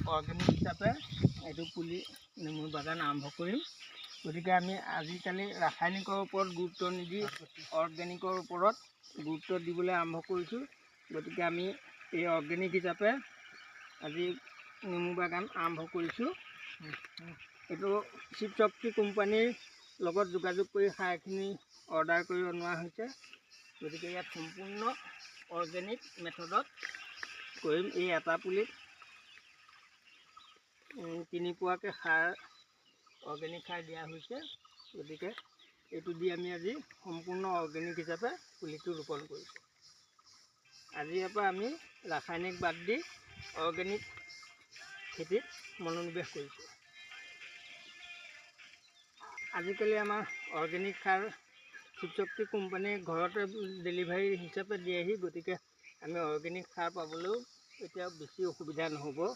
Organic হিচাপে এইটো পুলি নেমুৰ বাগান আৰম্ভ কৰিম। গতিকে আমি আজিকালি ৰাসায়নিকৰ ওপৰত গুৰুত্ব নিদি অৰ্গেনিকৰ ওপৰত গুৰুত্ব দিবলৈ আৰম্ভ কৰিছোঁ। গতিকে আমি এই অৰ্গেনিক হিচাপে আজি নেমু বাগান আৰম্ভ কৰিছোঁ। এইটো শিৱশক্তি কোম্পানীৰ লগত যোগাযোগ কৰি সাৰখিনি অৰ্ডাৰ কৰি অনোৱা হৈছে। গতিকে ইয়াত সম্পূৰ্ণ অৰ্গেনিক মেথডত কৰিম। এই এটা পুলিত 3 পোৱাকৈ সাৰ অৰ্গেনিক সাৰ দিয়া হৈছে। গতিকে এইটো দি আমি আজি সম্পূৰ্ণ অৰ্গেনিক হিচাপে পুলিটো ৰোপণ কৰিছোঁ। আজিৰ পৰা আমি ৰাসায়নিক বাদ দি অৰ্গেনিক খেতিত মনোনিৱেশ কৰিছোঁ। আজিকালি আমাৰ অৰ্গেনিক সাৰ শিৱশক্তি কোম্পানীয়ে ঘৰতে ডেলিভাৰী হিচাপে দিয়েহি। গতিকে আমি অৰ্গেনিক সাৰ পাবলৈও এতিয়া বেছি অসুবিধা নহ'ব।